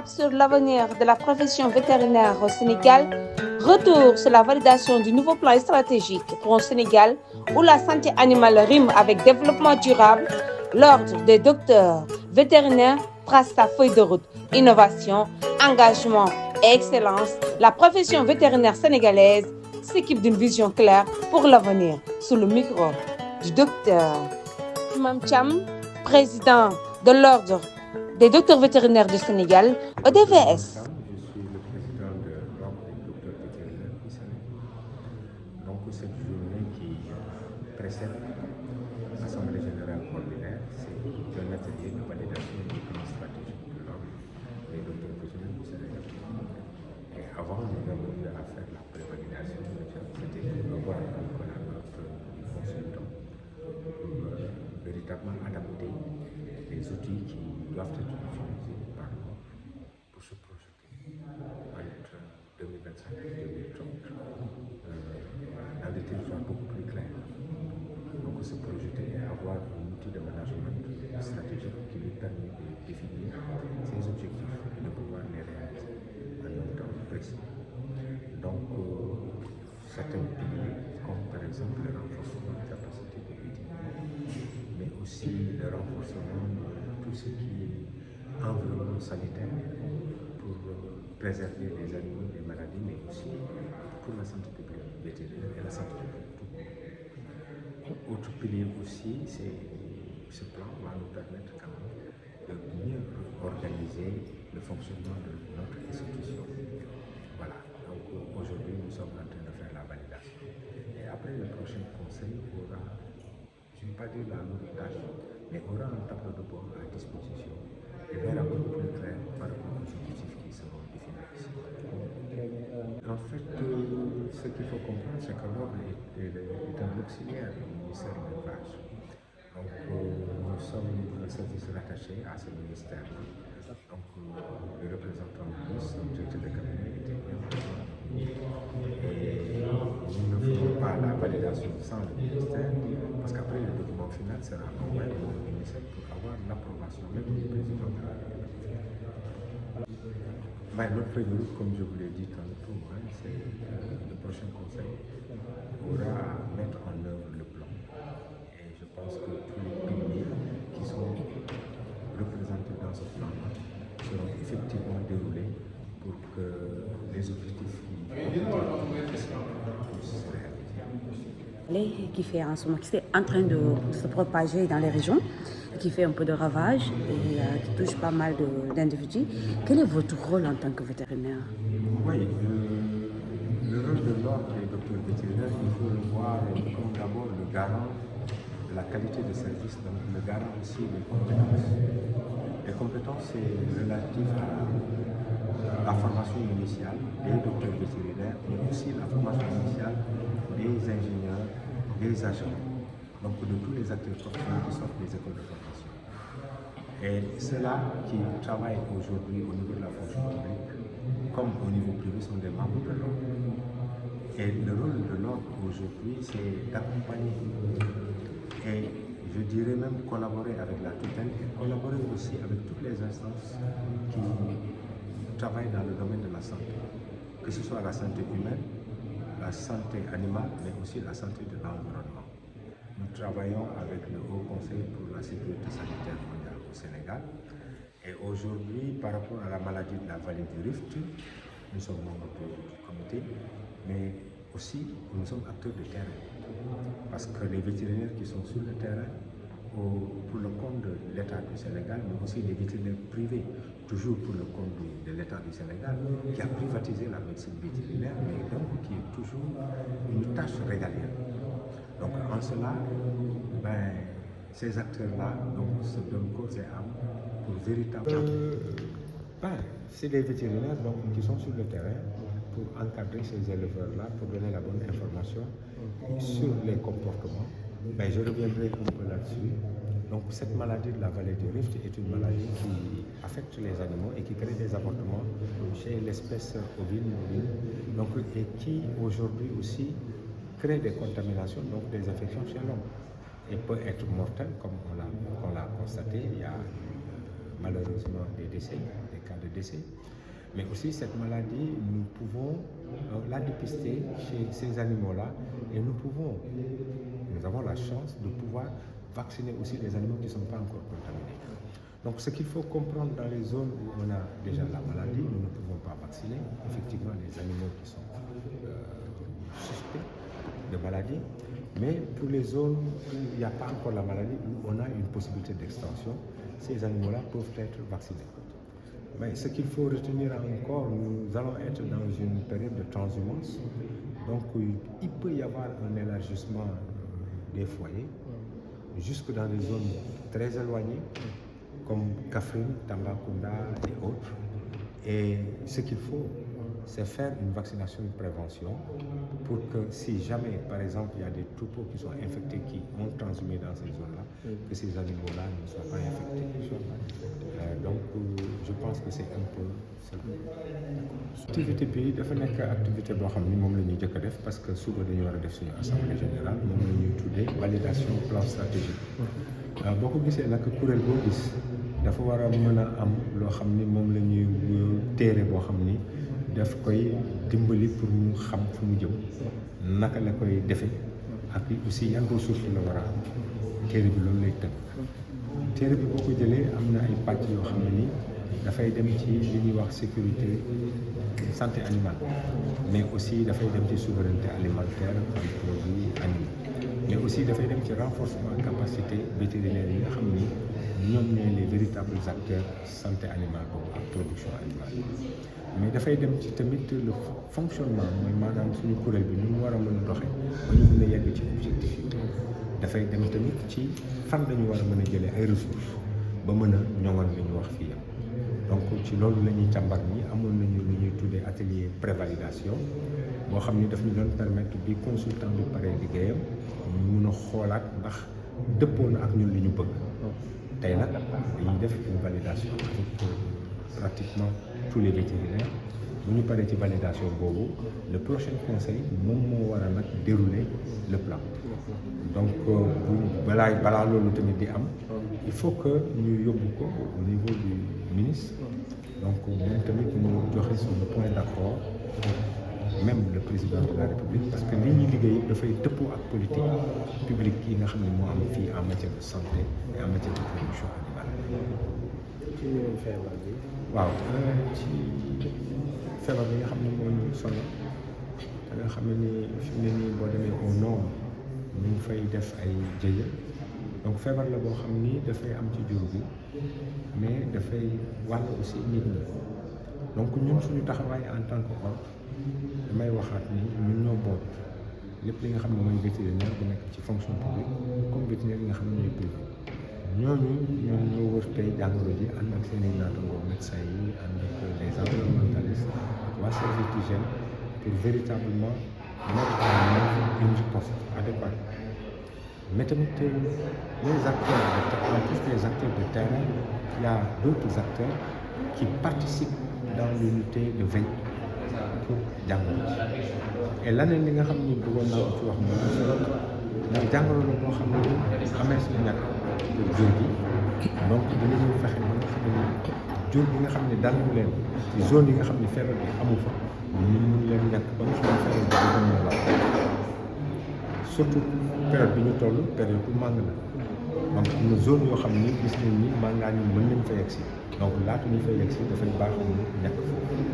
sur l'avenir de la profession vétérinaire au Sénégal, retour sur la validation du nouveau plan stratégique pour un Sénégal où la santé animale rime avec développement durable, l'ordre des docteurs vétérinaires trace sa feuille de route. Innovation, engagement et excellence, la profession vétérinaire sénégalaise s'équipe d'une vision claire pour l'avenir. Sous le micro du docteur Imam Cham, président de l'ordre des docteurs vétérinaires du Sénégal, EDVS. Je suis le président de l'ordre des docteurs vétérinaires du Sénégal. Donc cette journée qui précède l'Assemblée générale ordinaire, c'est un atelier de validation du plan stratégique de l'ordre des docteurs vétérinaires du Sénégal. Et avant, nous avons eu à faire la prévalidation, c'était pour avoir un collaborateur du consultant pour véritablement adapter les outils qui doivent être utilisés par l'ordre pour se projeter entre 2025 et 2030 dans des territoires beaucoup plus clairs. Donc se projeter et avoir un outil de management stratégique qui lui permet de définir ses objectifs et de pouvoir les réaliser en un temps précis. Donc certains piliers, comme par exemple le renforcement des capacités de vétérinaires, mais aussi le renforcement de tout ce qui est environnement sanitaire pour préserver les animaux des maladies, mais aussi pour la santé publique vétérinaire et la santé publique tout court. Autre pilier aussi, c'est ce plan va nous permettre quand même de mieux organiser le fonctionnement de notre institution. Voilà, donc aujourd'hui nous sommes en train de faire la validation. Et après le prochain conseil aura, je ne vais pas dire la lourde tâche, mais aura un tableau de bord à disposition et verra beaucoup plus clair par rapport aux objectifs qui seront définis ici. En fait, ce qu'il faut comprendre, c'est que l'ordre est un auxiliaire du ministère de l'élevage. Donc, nous sommes un service rattaché à ce ministère. Donc, le représentant du ministre, le directeur de cabinet, était bien présent. Et nous ne ferons pas la validation sans le ministère, parce qu'après, le document final sera envoyé au ministère pour avoir l'approbation même du président de la République. Notre feuille de route, comme je vous l'ai dit tantôt, c'est le prochain conseil aura à mettre en œuvre le plan. Et je pense que tous les piliers qui sont représentés dans ce plan-là seront effectivement déroulés pour que les objectifs puissent se réaliser. Qui fait en ce moment, qui est en train de se propager dans les régions, qui fait un peu de ravage et qui touche pas mal d'individus. Quel est votre rôle en tant que vétérinaire? Oui, le rôle de l'ordre des docteurs vétérinaires, il faut le voir comme d'abord le garant de la qualité de service, donc le garant aussi des compétences. Les compétences, c'est relatif à la formation initiale des docteurs vétérinaires, mais aussi la formation initiale des ingénieurs, des agents, donc de tous les acteurs professionnels qui sortent des écoles de formation. Et ceux-là qui travaillent aujourd'hui au niveau de la fonction publique, comme au niveau privé, sont des membres de l'ordre. Et le rôle de l'ordre aujourd'hui, c'est d'accompagner et je dirais même collaborer avec la tutelle et collaborer aussi avec toutes les instances qui travaillent dans le domaine de la santé, que ce soit la santé humaine, la santé animale, mais aussi la santé de l'environnement. Nous travaillons avec le Haut Conseil pour la sécurité sanitaire mondiale au Sénégal. Et aujourd'hui, par rapport à la maladie de la vallée du Rift, nous sommes membres du comité, mais aussi nous sommes acteurs de terrain. Parce que les vétérinaires qui sont sur le terrain, pour le compte de l'État du Sénégal, mais aussi les vétérinaires privés, toujours pour le compte de l'État du Sénégal, qui a privatisé la médecine vétérinaire, mais donc qui est toujours une tâche régalienne. Donc en cela, ces acteurs-là se donnent corps et âme pour véritablement... c'est des vétérinaires qui sont sur le terrain pour encadrer ces éleveurs-là, pour donner la bonne information sur les comportements. Je reviendrai un peu là-dessus. Donc cette maladie de la vallée du Rift est une maladie qui affecte les animaux et qui crée des avortements chez l'espèce ovine, et qui aujourd'hui aussi crée des contaminations, donc des infections chez l'homme. Et peut être mortelle, comme on l'a constaté il y a malheureusement des décès, des cas de décès. Mais aussi cette maladie, nous pouvons la dépister chez ces animaux-là et nous avons la chance de pouvoir vacciner aussi des animaux qui ne sont pas encore contaminés. Donc ce qu'il faut comprendre dans les zones où on a déjà la maladie, nous ne pouvons pas vacciner effectivement les animaux qui sont suspects de maladie, mais pour les zones où il n'y a pas encore la maladie, où on a une possibilité d'extension, ces animaux-là peuvent être vaccinés. Mais ce qu'il faut retenir encore, nous allons être dans une période de transhumance, donc il peut y avoir un élargissement des foyers, jusque dans des zones très éloignées, comme Kaffrine, Tambacounda et autres. Et ce qu'il faut, c'est faire une vaccination de prévention pour que si jamais, par exemple, il y a des troupeaux qui sont infectés, qui ont transhumé dans ces zones-là, que ces animaux-là ne soient pas infectés. Donc, je pense que c'est un peu ça. Activité bi dafa nekk activité boo xam ni moom la ñuy jëkk a def parce que suba dañu war a def suñu assemblée générale moom la ñuy tuddee validation plan stratégique. Boo ko gisee nag kuréel boo gis dafa war a mën a am loo xam ni moom la ñuy téere boo xam ni daf koy dimbali pour mu xam fu mu jëm naka la koy defee ak aussi yan ressources la war a am téere bi loolu lay tënk. téere bi boo ko jëlee am na ay pàcc yoo xam ne ni dafay dem ci li ñuy wax sécurité santé animale mais aussi dafay dem ci souveraineté alimentaire des produits animaux mais aussi dafay dem ci renforcement capacité vétérinaire yi nga xam ni ñoom ñooy les véritables acteurs santé animale boobu ak production animale mais dafay dem ci tamit le fonctionnement mooy maanaam suñu kuréel bi ni mu war a mën a doxee ba ñu mën a yegg ci objectif yi dafay dem tamit ci fan lañu war a mën a jëlee ay ressources ba mën a ñoŋal li ñu wax fii yam donc ci loolu la ñuy càmbar ni amoon nañu lu ñuy tuddee atelier prévalidation boo xam ni daf ñu doon permettre bi consultant bi pare liggéeyam ñu mun a xoolaat ndax dëppoo na ak ñun li ñu bëgg tey nag dañuy def une validation avec pratiquement tous les vétérinaires bu ñu paree ci validation boobu le prochain conseil moom moo war a nag dérouler le plan donc balaa loolu tamit di am il faut que ñu yóbbu ko au niveau du ministre donc moom tamit mu joxe son point d'accord même le président de la République parce que li ñuy liggéey yëpp dafay dëppoo ak politique publique yi nga xam ne moo am fii en matière de santé et en matière de production animale. ci mbirum feebar bi. waaw ci feebar bi nga xam ne moo ñu sonal da nga xam ne ni fi mu ne nii boo demee au nord ñu ngi fay def ay jëye donc feebar la boo xam ni dafay am ci jur gi mais dafay wàll aussi nit ñi donc ñun suñu taxawaay en tant que ordre damay waxaat ni ñun ñoo boot lépp li nga xam ne mooy vétérinaire bu nekk ci fonction publique comme vétérinaire yi nga xam ne ñooy privé ñooñu ñoom ñoo wër tey jàngoro ji ànd ak seen i naatangoo médecins yi ànd ak les environnementalistes ak waa service d'hygiène pour véritablement mettre en œuvre une riposte adéquate mais tamit les acteurs en plus des acteurs de terrain il y a d'autres acteurs qui participent dans l'unité de veille pour jàngoro ji et leneen li nga xam ni bëggoon naa ko ci wax mooy jàngoro la boo xam ne amee suñu ñàkk jur gi donc dinañu fexe ba nga xam ne jur gi nga xam ne dal ñu leen ci zone yi nga xam ne feebar bi amu fa ñu mun leen ñàkk ba nga xam ne feebar bi dafa mën a laal surtout période bi ñu toll période bu màng la donc am na zone yoo xam ni gis nañ ni màngaan yi mën nañ fa yegg si donc laata ñu fa yegg si dafay baax ñu ñàkk foofu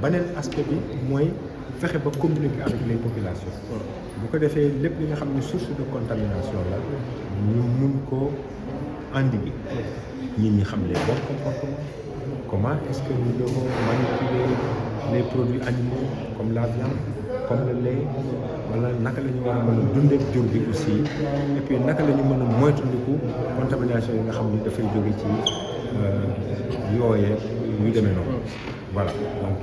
beneen aspect bi mooy fexe ba communiquer avec les populations bu ko defee lépp li nga xam ne source de contamination la ñu mun ko endiguer nit ñi xam les bons comportements comment est-ce que nous devons manipuler les produits animaux comme la viande comme le lait wala naka la ñu war a mën a dundee jur gi aussi et puis naka la ñu mën a moytandiku contamination yi nga xam ni dafay jóge ci yooyee yu demee noonu voilà donc